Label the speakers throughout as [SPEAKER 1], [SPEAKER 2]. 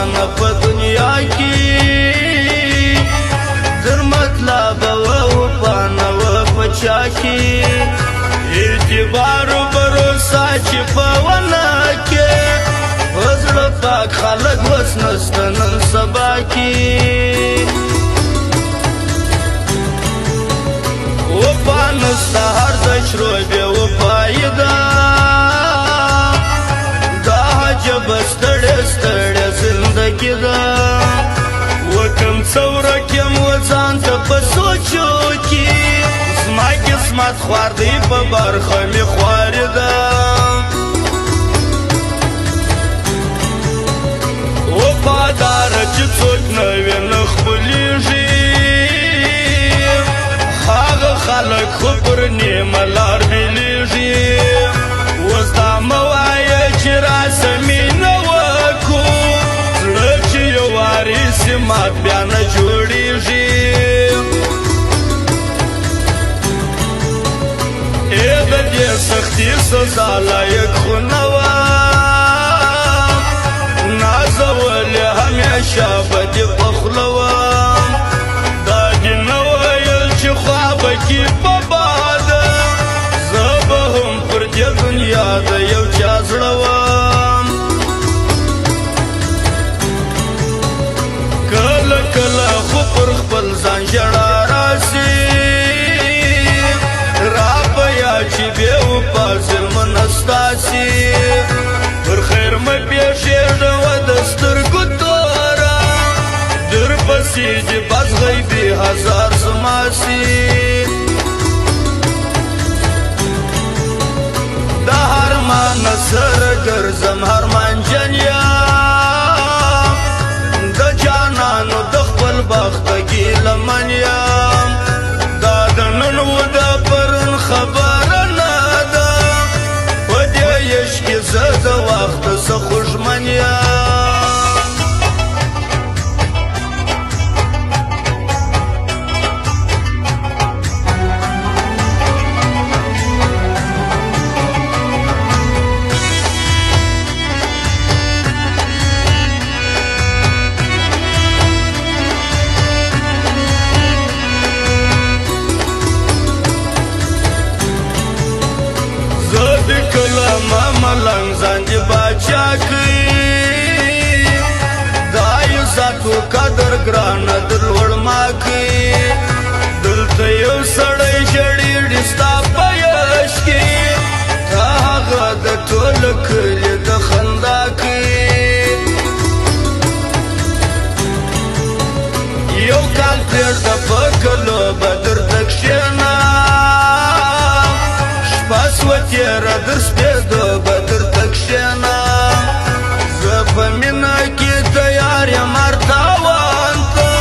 [SPEAKER 1] روانه په دنیا کې در مطلب و پانه و پچا کې اعتبار و بروسا چې په ونه کې وزړه پاک خلک وس نسته نن سبا کې وفا نسته هر تجربه وفایده دا عجب ستړې ستړې زندګي ده وکم څورکم وځان ته په سوچو کې زما قسمت خوار دی په برخه مې خوارې ده وفادار چې څوک نه وي نه خپلېږي هغه خلک خو پر نیمه لار بېلېږي اوس دا مه وایه چې راسه مینه وکړو زړه چې یو وارې سي مات بیا نه جوړېږي د دې سختي سزا لایق خو نه وه نازولې همیشه به دې په خوله وم دا دې نه ویل چې خوا به کې په باده زه به هم پر دې دنیا د یو چا زړه وم کله کله خو پر خپل ځان ژړا راسي راپیا چې بې وفا ظلمونه ستاسي پر خیر مه پېښېږه د سترګو توره در پسې دې بس غیبي هزار زما سي د هر مانه سره ګرځم هر منجن یم د جانانو د خپل بخت ګیله من یم دا د نن و د پرون خبره نه ده په دې عشق کې زه د وخت څه خوږمن یم ملنګ ځان دې باچا کوي دا عزتو قدر ګرانه در لوړ ما کوي دلته یو سړی ژړېږي ستا په یش کې دا هغه د ټول کلي د خندا کوي یو کال پرېږده په کلو به درته کښېنم شپه سوه تېره در سپېدو به درته کښېنم زه په مینه کې تیار یم هر تاوان ته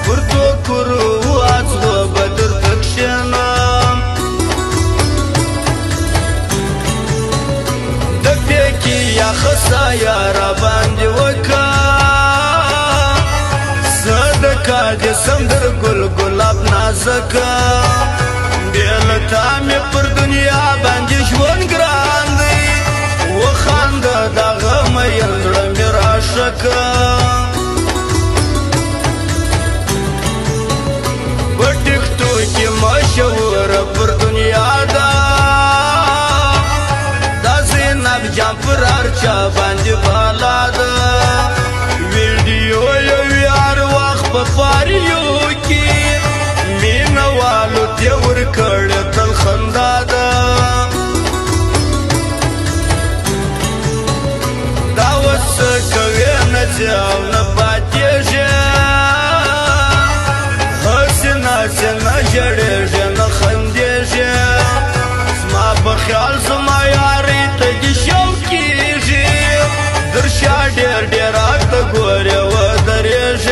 [SPEAKER 1] پر ټوکرو واڅغو به درته کښېنم د پېکې یخه سایه راباندې وکړه صدقه دې سندر ګل ګلاب نازکه بې له تا مې پر دنیا باندې ژوند ګران دی وخانده دغه مین زړه مې راشه که په ټیکټو کې مشهوره پر دنیا ده دا زینب جان پر هر چا باندې بالا ده ویډیو یو هر وخت په فاریو کې مینه والو دې ورکړې تل خندا ده دا اوس څه کوې نه ځې او نه